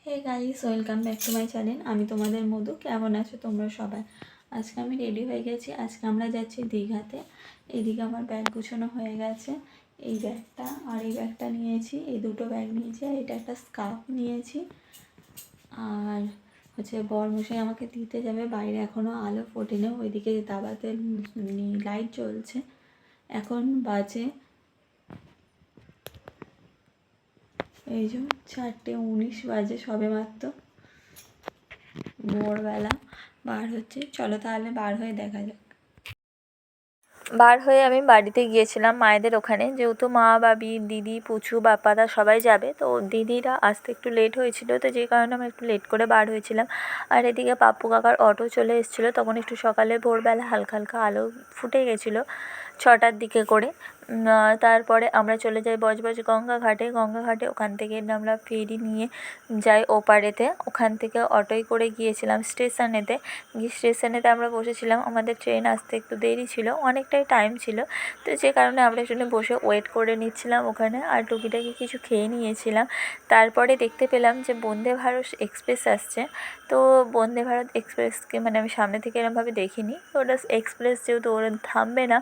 Hey guys, welcome back to my channel. আমি তোমাদের মধু। কেমন আছো তোমরা সবাই? আজকে আমি রেডি হয়ে গেছি। আজকে আমরা যাচ্ছি দীঘাতে। এইদিকে আমার ব্যাগ গুছানো হয়ে গেছে। এই ব্যাগটা আর এই ব্যাগটা নিয়েছি, এই দুটো ব্যাগ নিয়েছি, আর এটা একটা স্কার্ফ নিয়েছি। আর বরমশাই আমাকে দিতে যাবে, বাইরে এখনও আলো ফোটেনি, ওইদিকে দাবাতে লাইট জ্বলছে। এখন বাজে এই যে 4:19 বাজে, সবে মাত্র ভোরবেলা বার হচ্ছে। চলো তাহলে বার হয়ে দেখা যাক। বার হয়ে আমি বাড়িতে গিয়েছিলাম মায়েদের ওখানে, যেহেতু মা, বাবি, দিদি, পুচু, বাপ্পাদা সবাই যাবে। তো দিদিরা আসতে একটু লেট হয়েছিল, তো যে কারণে আমি একটু লেট করে বার হয়েছিলাম। আর এদিকে পাপ্পু কাকার অটো চলে এসেছিলো, তখন একটু সকালে ভোরবেলা হালকা হালকা আলো ফুটে গেছিলো 6টার দিকে করে। তারপরে আমরা চলে যাই বজবজ গঙ্গাঘাটে। ওখান থেকে আমরা ফেরি নিয়ে যাই ওপারেতে। ওখান থেকে অটোয় করে গিয়েছিলাম স্টেশনেতে আমরা বসেছিলাম। আমাদের ট্রেন আসতে একটু দেরি ছিল, অনেকটাই টাইম ছিল, তো যে কারণে আমরা একটু বসে ওয়েট করে নিচ্ছিলাম ওখানে, আর টুকিটাকি কিছু খেয়ে নিয়েছিলাম। তারপরে দেখতে পেলাম যে বন্দে ভারত এক্সপ্রেস আসছে। তো বন্দে ভারত এক্সপ্রেসকে আমি সামনে থেকে এরমভাবে দেখিনি। তো ওটা এক্সপ্রেস, যেহেতু ওরা থামবে না,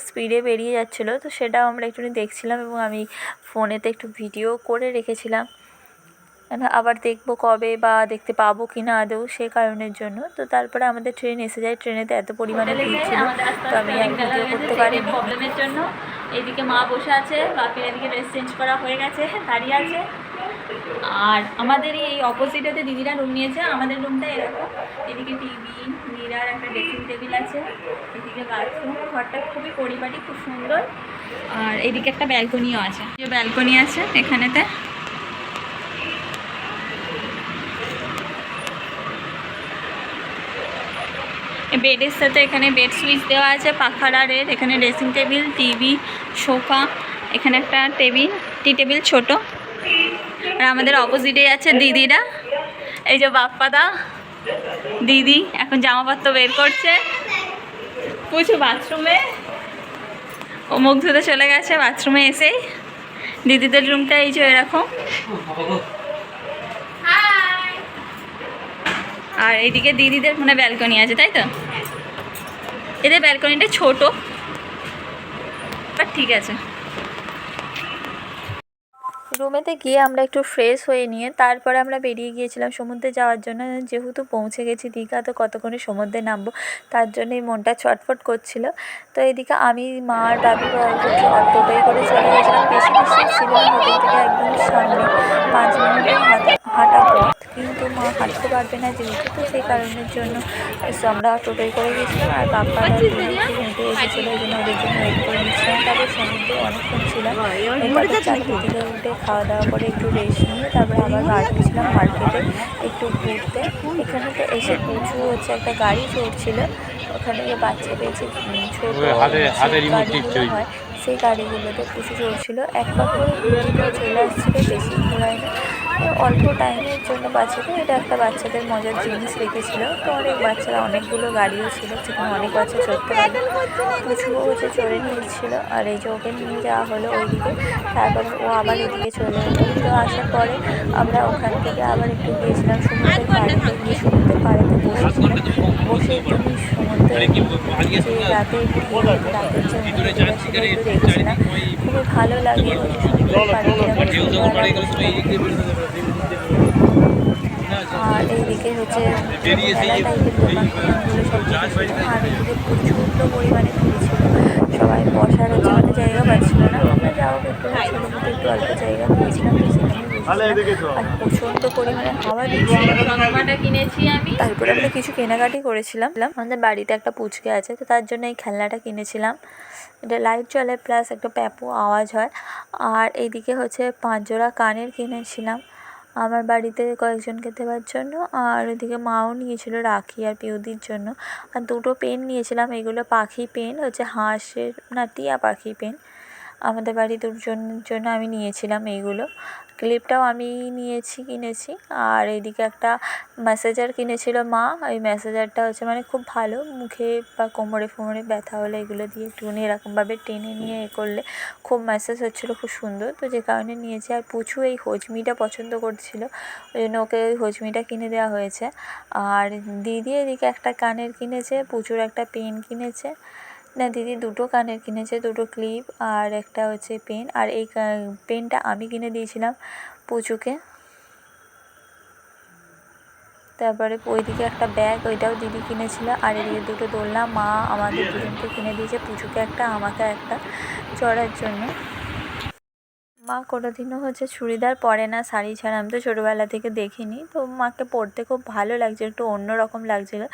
স্পিডে বেরিয়ে যাচ্ছিলো, তো সেটাও আমরা একটু দেখছিলাম, এবং আমি ফোনেতে একটু ভিডিও করে রেখেছিলাম। আবার দেখবো কবে বা দেখতে পাবো কি না আদৌ, সে কারণের জন্য। তো তারপরে আমাদের ট্রেন এসে যায়। ট্রেনেতে এত পরিমাণে ভিড় ছিল, তো আমি আর ভিডিও করতে পারিনি প্রবলেমের জন্য। এইদিকে মা বসে আছে, বাপির এদিকে ড্রেস চেঞ্জ করা হয়ে গেছে, দাঁড়িয়ে আছে। আর আমাদের এই অপোজিটেতে দিদিরা রুম নিয়েছে। আমাদের রুমটা এরকম, এদিকে টিভি, মিরার, একটা ড্রেসিং টেবিল আছে, এদিকে বাথরুম। ঘরটা খুবই পরিপাটি, খুব সুন্দর। আর এদিকে একটা ব্যালকনিও আছে, যে ব্যালকনি আছে এখানেতে। বেডের সাথে এখানে বেড সুইচ দেওয়া আছে, পাখাড়ারের। এখানে ড্রেসিং টেবিল, টিভি, সোফা, এখানে একটা টি টেবিল ছোট। আর আমাদের অপোজিটে আছে দিদিরা। এই যে বাপ্পাদা, দিদি এখন জামাপত্র বের করছে। পুচু বাথরুমে, ও মুখ ধুতে চলে গেছে বাথরুমে এসেই। দিদিদের রুমটা এই যে এরকম। আর এইদিকে দিদিদের ব্যালকনি আছে, তাই তো? এদের ব্যালকনিটা ছোট, বাট ঠিক আছে। রুমেতে গিয়ে আমরা একটু ফ্রেশ হয়ে নিয়ে তারপরে আমরা বেরিয়ে গিয়েছিলাম সমুদ্রে যাওয়ার জন্য। যেহেতু পৌঁছে গেছি দীঘা, তো কতক্ষণে সমুদ্রে নামবো, তার জন্যই মনটা ছটফট করছিল। তো এদিকে আমি, মা আর বাবি টোটোয় করে চলে গেছিলাম। বেশি ডিস্টেন্স ছিল না, হোটেল থেকে একদম সামনে 5 মিনিটের হাঁটা পথ, কিন্তু মা হাঁটতে পারবে না যেহেতু, তো সেই কারণের জন্য আমরা টোটোয় করে গেছিলাম। আর বাপ্পারা দিদি একটু হেঁটে এসেছিলো, এই জন্য ওদের জন্য ওয়েট করে নিচ্ছিলাম। তারপর সমুদ্রে অনেকক্ষণ ছিলাম। তারপর 4 থেকে উঠে খাওয়া দাওয়া করে একটু রেস্ট নিয়ে তারপরে আবার বার হয়েছিলাম মার্কেটে একটু ঘুরতে। এখানেতে এসে প্রচুর একটা গাড়ি চড়ছিল, ওখানে যে বাচ্চা পেয়েছে ছোটো গাড়িগুলো হয়, সেই গাড়িগুলোতে প্রচুর চড়ছিল। একবার করে ঘুরে চলে আসছিলো, বেশি ঘোরায়নি, অল্প টাইমের জন্য বাচ্চাদের। এটা একটা বাচ্চাদের মজার জিনিস রেখেছিল। তো অনেক বাচ্চারা, অনেকগুলো গাড়িও ছিল যেখানে অনেক বাচ্চা চড়তে পারে। প্রচুর চড়ে নিয়েছিল। আর এই যে ওকে নিয়ে যাওয়া হলো ওইদিকে, তারপরে ও আবার এদিকে চলে এলো। তো আসার পরে আমরা ওখান থেকে আবার একটু গিয়েছিলাম সমুদ্রের পাড়েতে, গিয়ে সমুদ্রের পাড়েতে বসেছিলাম। বসে একটু সমুদ্রের যে রাতের অনুভূতিটা সেটা একটু দেখছিলাম। খুবই ভালো লাগে ওই যে সমুদ্রের পাড়ে ছোটবেলা আর এইদিকে মেলা টাইপের দোকানগুলো সব দেখেছিলাম। আর এদিকে প্রচণ্ড পরিমাণে ভিড় ছিল, সবাই বসার জায়গা পাচ্ছিল না। আমরা যাও একটু ছোটো মতো একটু অল্প জায়গা পেয়েছিলাম, তো সেখানে বসেছিলাম। আর প্রচণ্ড পরিমাণে হাওয়া দিচ্ছিল। কিনেছি আমি। তারপরে আমরা কিছু কেনাকাটি করেছিলাম। আমাদের বাড়িতে একটা পুচকে আছে, তো তার জন্য এই খেলনাটা কিনেছিলাম। এটা লাইট জ্বলে, প্লাস একটা প্যাপো আওয়াজ হয়। আর এইদিকে 5 জোড়া কানের কিনেছিলাম আমার বাড়িতে কয়েকজনকে দেওয়ার জন্য। আর ওইদিকে মাও নিয়েছিল রাখি আর পিউদির জন্য। আর 2টো পেন নিয়েছিলাম, এগুলো পাখি পেন, হাঁসের না টিয়া পাখি পেন। আমাদের বাড়ি দুজনের জন্য আমি নিয়েছিলাম এইগুলো। ক্লিপটাও আমি কিনেছি। আর এইদিকে একটা ম্যাসাজার কিনেছিল মা। ওই ম্যাসাজারটা হচ্ছে মানে খুব ভালো, মুখে বা কোমরে ফোমরে ব্যথা হলে এগুলো দিয়ে একটুখানি এরকমভাবে টেনে নিয়ে করলে খুব ম্যাসাজ হচ্ছিলো, খুব সুন্দর। তো যে কারণে নিয়েছি। আর পুচু এই হজমিটা পছন্দ করছিলো, ওই জন্য ওকে ওই হজমিটা কিনে দেওয়া হয়েছে। আর দিদি এদিকে একটা কানের কিনেছে, পুচুর একটা পেন কিনেছে। না, দিদি দুটো কানের কিনেছে, দুটো ক্লিপ আর একটা হচ্ছে পেন। আর এই পেনটা আমি কিনে দিয়েছিলাম পুচুকে। তারপরে ওইদিকে একটা ব্যাগ, ওইটাও দিদি কিনেছিল। আর এদিকে দুটো দোলনা মা আমাদের দুজনকে কিনে দিয়েছে, পুচুকে একটা আমাকে একটা চড়ার জন্য। মা কোনোদিনও হচ্ছে চুড়িদার পরে না শাড়ি ছাড়া, আমি তো ছোটোবেলা থেকে দেখিনি। তো মাকে পরতে খুব ভালো লাগছে, একটু অন্যরকম লাগছিলো,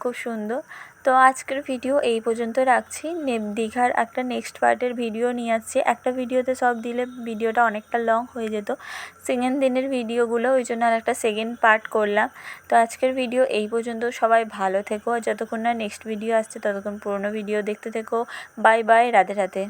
খুব সুন্দর। তো আজকের ভিডিও এই পর্যন্ত রাখছি। দীঘার একটা নেক্সট পার্টের ভিডিও নিয়ে আসছি। একটা ভিডিওতে সব দিলে ভিডিওটা অনেকটা লং হয়ে যেত, সেকেন্ড দিনের ভিডিওগুলো, ওই জন্য আর একটা সেকেন্ড পার্ট করলাম। তো আজকের ভিডিও এই পর্যন্ত। সবাই ভালো থেকো, যতক্ষণ না নেক্সট ভিডিও আসছে ততক্ষণ পুরোনো ভিডিও দেখতে থেকো। Bye bye, Radhe Radhe.